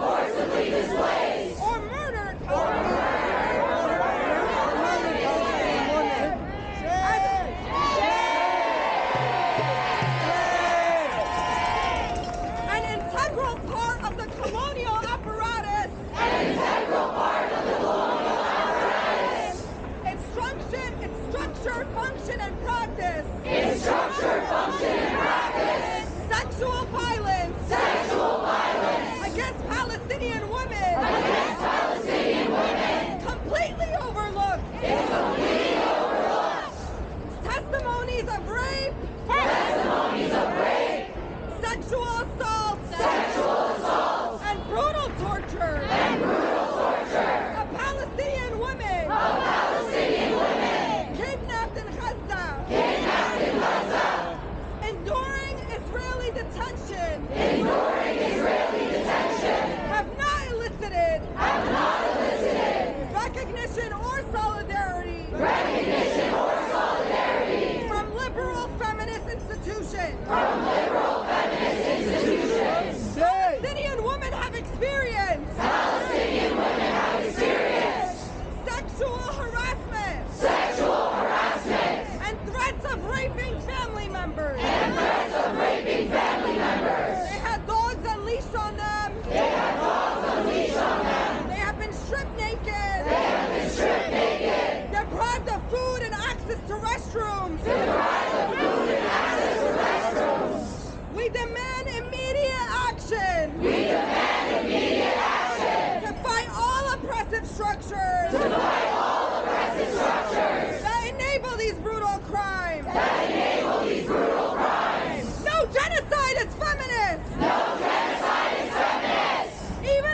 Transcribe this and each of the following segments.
forcibly displaced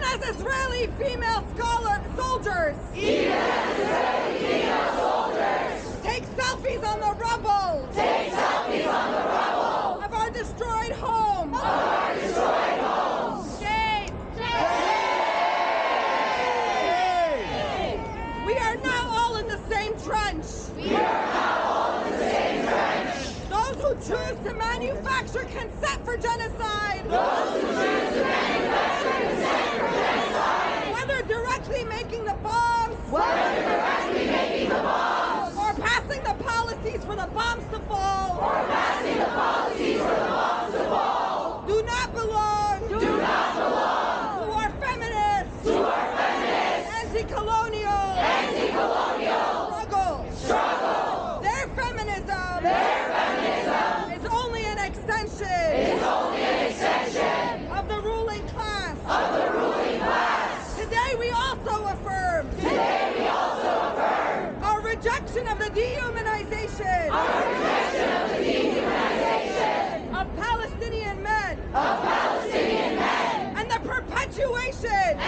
as Israeli female soldiers take selfies on the rubble of our destroyed homes. Shame! We are now all in the same trench. Those who choose to manufacture consent for genocide. Whether directly making the bombs. Or passing the policies for the bombs to fall. Do not belong. To our feminists. Anti-colonial. Struggle. Their feminism is only an extension of the ruling class. Today we also affirm our rejection of the dehumanization of Palestinian men and the perpetuation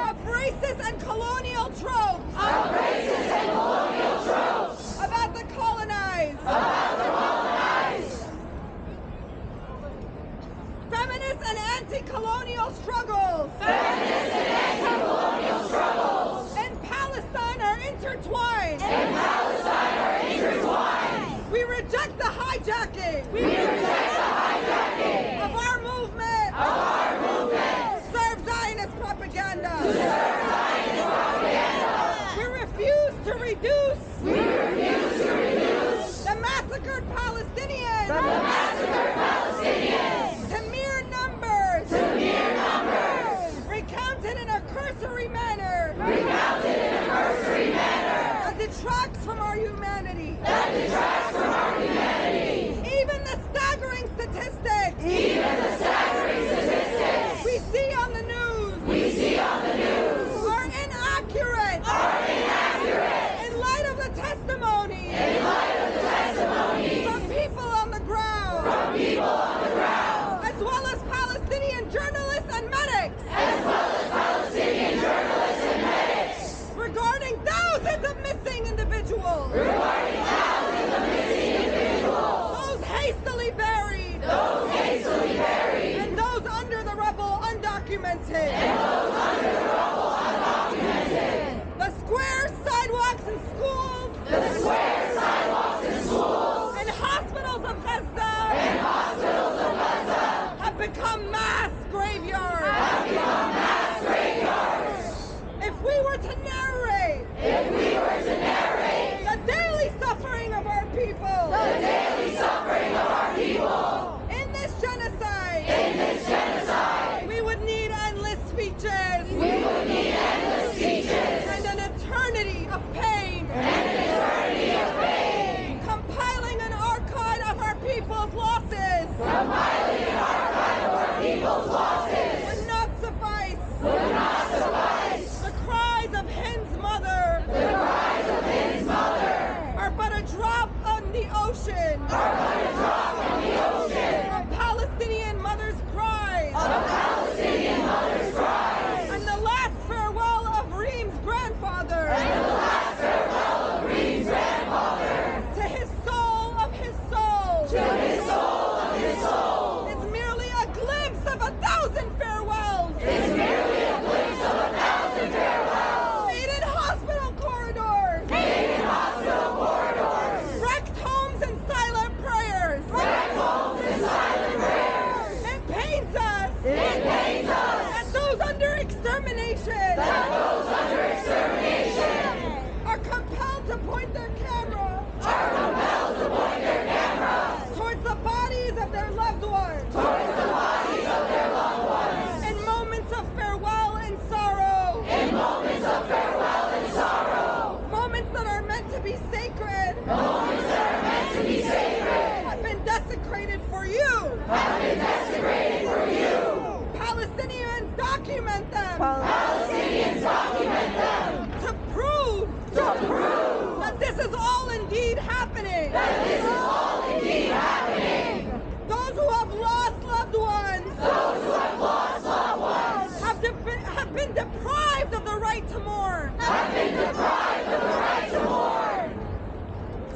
of racist and colonial tropes about the colonized. Feminist and anti-colonial struggles in Palestine are intertwined. We reject the hijacking of our movement. Serve Zionist propaganda. We refuse to reduce the massacred Palestinians to mere numbers, recounted in a cursory manner, that detracts from our humanity. Even the staggering statistics we see on the news are inaccurate in light of the testimony from people on the ground, as well as Palestinian journalists and medics, regarding thousands of missing individuals, those hastily buried, and those under the rubble undocumented. The square sidewalks in schools, and hospitals of Gaza have become mass graveyards. If we were to narrate the daily suffering of our people, in this genocide, we would need endless speeches, and an eternity of pain, compiling an archive of our people's losses, would not suffice. The cries of Hind's mother are but a drop on the ocean of Palestinian mothers' cries. And the last farewell of Reem's grandfather to his soul of his soul is merely a glimpse of 1,000 farewells. Made in hospital corridors. Wrecked homes and silent prayers. It pains us that those under extermination are compelled to point their camera towards the bodies of their loved ones. In moments of farewell and sorrow. Moments that are meant to be sacred. Have been desecrated for you. Palestinians document them. To prove that this is all indeed happening. Those who have lost loved ones to mourn. Have been deprived of the right to mourn.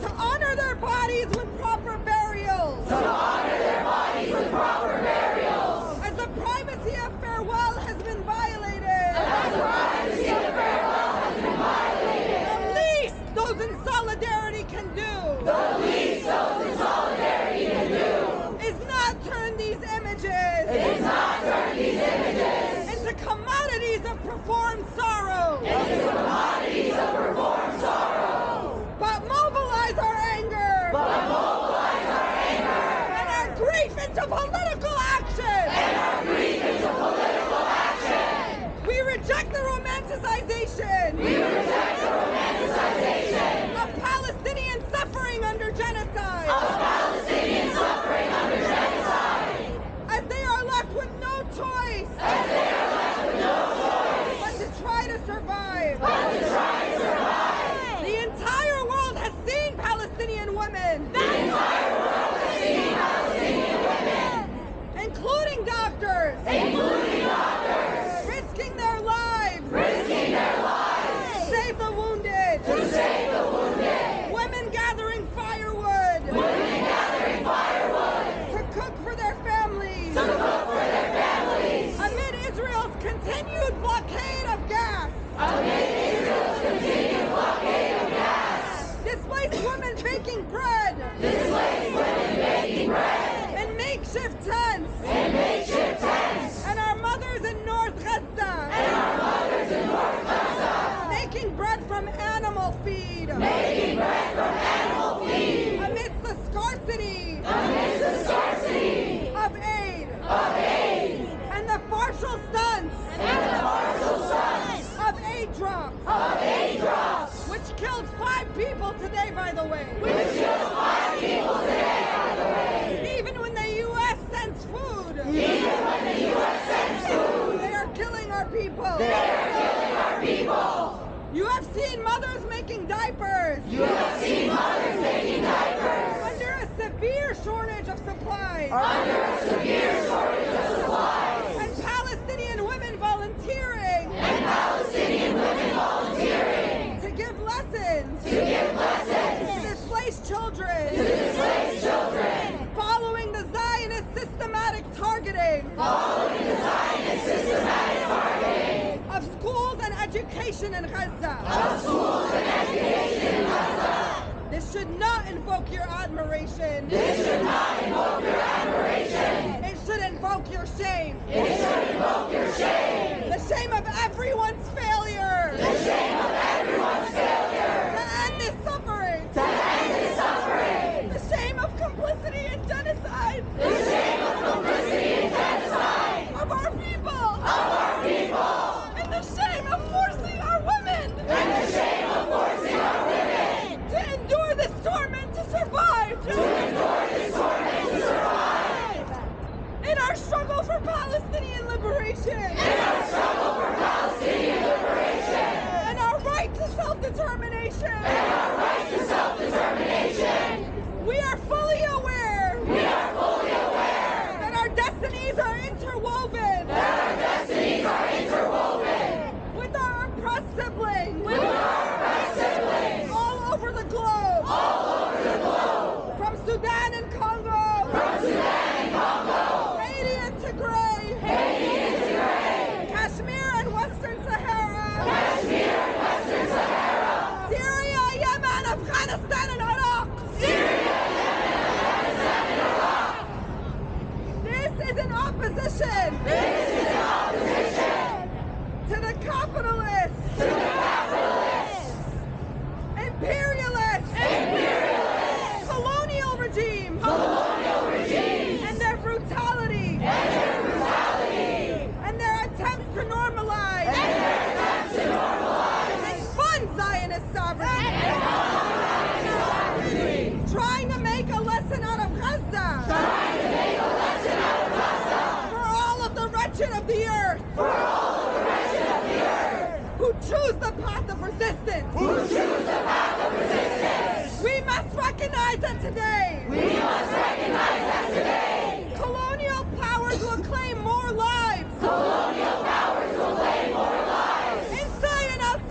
To honor their bodies with proper burials. To honor their bodies with proper burials. As the privacy of farewell has been violated. As the privacy of farewell has been violated. The least those in solidarity can do. The least those in solidarity can do. Is not turn these images. Is not turn these images. Into commodities of performed sorrow. Into commodities of performed sorrow. But mobilize our anger. But mobilize our anger. And our grief into political action. And our grief into political action. We reject the romanticization. We reject the romanticization. Of Palestinian suffering under genocide. Of Palestinian suffering under genocide. As they are left with no choice. As they are left with no choice. But to try to survive. But to try to survive. The entire world has seen Palestinian women. The entire world has seen Palestinian women. Including doctors. Including doctors. Risking their lives. Risking their lives. To save the wounded. To save the wounded. Women gathering firewood. Women gathering firewood. To cook for their families. To cook for their families. Amid Israel's continued blockade of gas. Amid Israel's continued blockade of gas. Displaced women baking bread. Displaced women baking bread. In makeshift tents. In makeshift tents. And our mothers in North Gaza. And our mothers in North Gaza. Making bread from animal feed. Making bread from animal feed. Amidst the scarcity. Amidst the scarcity. Of aid. Of aid. And the partial stunts. And the partial stunts. Of aid drops. Of aid drops. Which killed 5 people today, by the way. Which killed 5 people today, by the way. Even when the U.S. sends food. Even when the U.S. sends food. They are killing our people. They are killing our people. You have seen mothers making diapers. You have seen mothers making diapers. Under a severe shortage of supplies. Under a severe shortage of supplies. And Palestinian women volunteering. And Palestinian women volunteering. To give lessons. To give lessons. To displaced children. To displaced children. Following the Zionist systematic targeting. Following the Zionist systematic targeting. Of schools and education in Gaza. Of schools and education in Gaza. This should not invoke your admiration. This should not invoke your admiration. It should invoke your shame. It should invoke your shame. The shame of everyone's failure. The shame of everyone's failure. To end this suffering. To end this suffering. The shame of complicity in genocide. The shame of complicity in genocide. Of our people. Of our people. And the shame of forcing our women. And the shame of forcing our women. To endure this torment to survive. To endure this torment to survive. In our struggle for Palestinian liberation. In our struggle for Palestinian liberation. And our right to self-determination. And our right to self-determination. We are fully aware. We are fully aware. That our destinies are interwoven. That our destinies are interwoven. With our oppressed siblings. With our oppressed siblings. All over the globe. All over the globe. From Sudan and Congo. From Sudan and Congo. Haiti and Tigray. Haiti and Tigray. Kashmir and Western Sahara. Kashmir and Western Sahara. Syria, Yemen, Afghanistan, and Iraq. Syria, Yemen, Afghanistan, and Iraq. This is an opposition. This is an opposition. To the capitalists. To the capitalists. Imperialists. Imperialists. Colonial regimes. Colonial regimes. And their brutality. And their brutality. And their attempts to normalize. And their attempts to normalize. And fund Zionist sovereignty. Trying to make a lesson out of Gaza. Trying to make a lesson out of Gaza. For all of the wretched of the earth. For all of the wretched of the earth. Who choose the path of resistance. Who choose the path of resistance. We must recognize that today. We must recognize that today. Colonial powers will claim more lives. Colonial powers will claim more lives. Inside and outside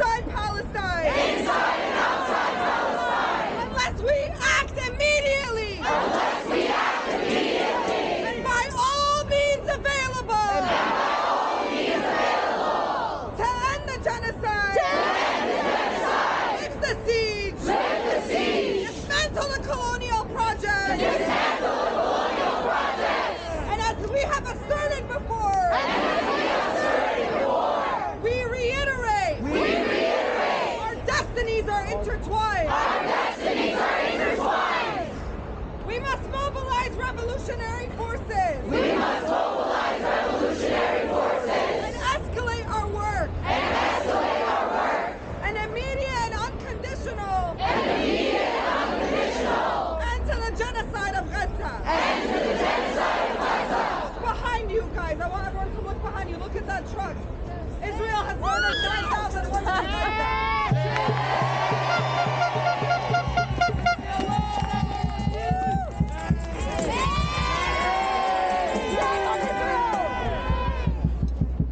shocked. Israel has murdered 9,000 women in Gaza.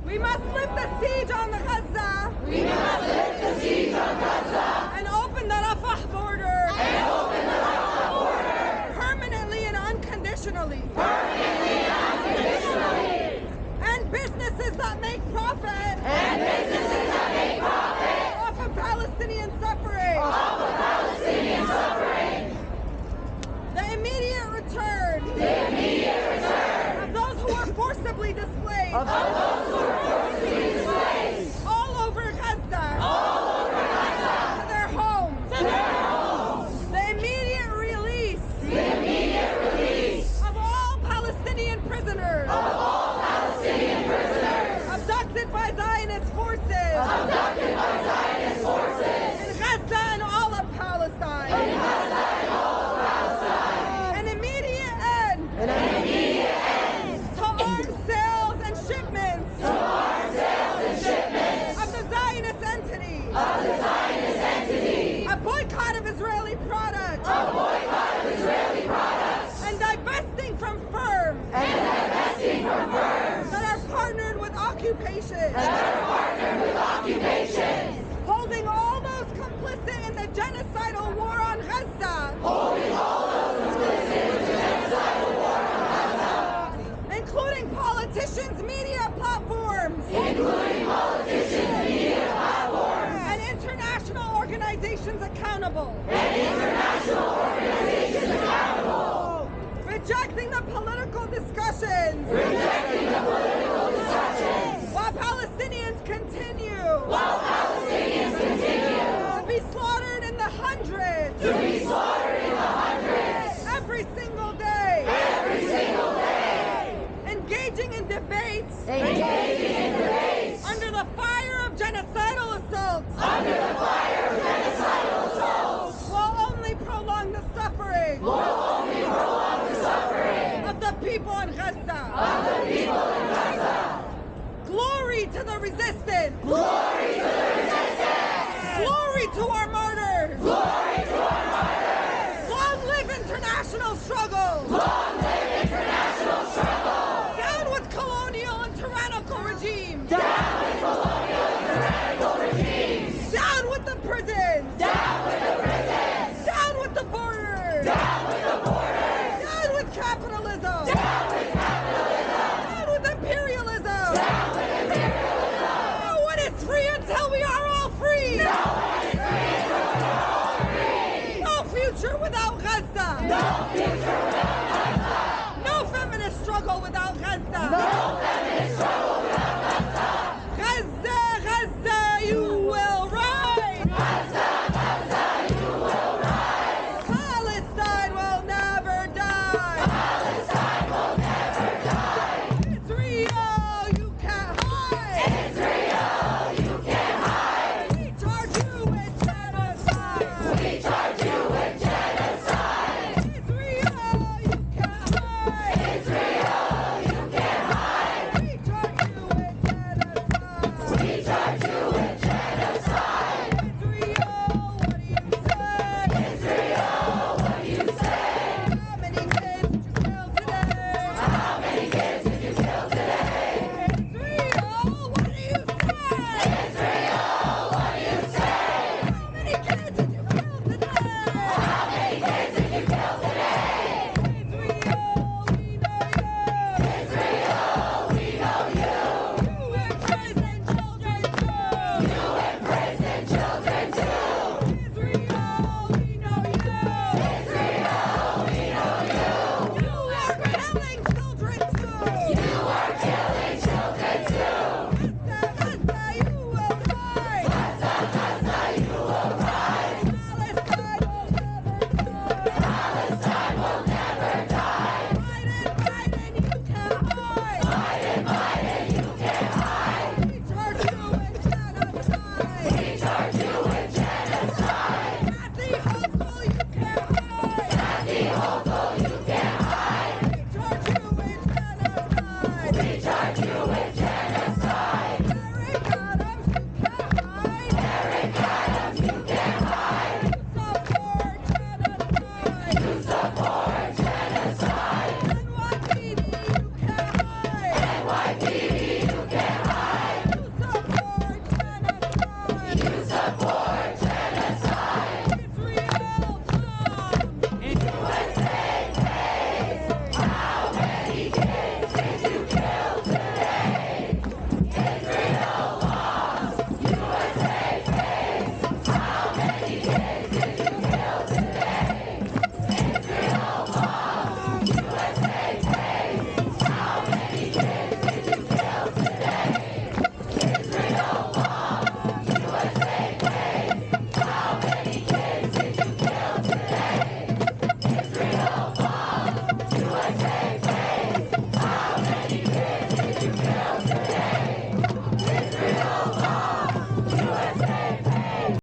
We must lift the siege on Gaza. We must lift the siege on Gaza. And open the Rafah border. And open the Rafah border. Permanently and unconditionally. Permanently and unconditionally. And businesses that make profit. And businesses that make profit. Off of Palestinian suffering. Off of Palestinian suffering. The immediate return. The immediate return. Of those who were forcibly displaced. Of those who were forcibly displaced. All over Gaza. All over Gaza. To their homes. To their homes. The immediate release. The immediate release. Of all Palestinian prisoners. Of all Palestinian prisoners. Abducted by Zionist forces. Abducted by Zionist forces. In Gaza and all of Palestine. In Gaza and all of Palestine. An immediate end. An immediate end. To arms sales and shipments. To arms sales and shipments. Of the Zionist entity. Of the Zionist entity. A boycott of Israeli products. A boycott of Israeli products. And divesting from firms. And divesting from firms. That are partnered with occupations. That are partnered with occupations. Holding all those complicit in the genocidal war on Gaza. Holding all those complicit in the genocidal war on Gaza. Including politicians, media platforms. Including politicians, media platforms. And international organizations accountable. And international organizations accountable. Rejecting the political discussions. Rejecting the political discussions. While Palestinians continue. While Palestinians continue. To be slaughtered in the hundreds. To be slaughtered in the hundreds. Every single day. Every single day. Engaging in debates. Engaging in debates. Under the fire of genocidal assaults. Under the fire of genocidal assaults. Will only prolong the suffering. Will only prolong the suffering. Of the people in Gaza. Of the people in Gaza. Glory to the resistance. Glory to the resistance. Glory to our martyrs. Glory to our martyrs. Long live international struggle. Long live international struggle. Down with colonial and tyrannical regimes. Down with colonial and tyrannical regimes. Down with the prisons. Down with the prisons. Down with the borders. Down with the borders. Down with capitalism. Down with capitalism. Down with imperialism. Down with imperialism. No one is free until we are all free. No one is free until we are all free. No future without Gaza. No future without Gaza. No feminist struggle without Gaza. No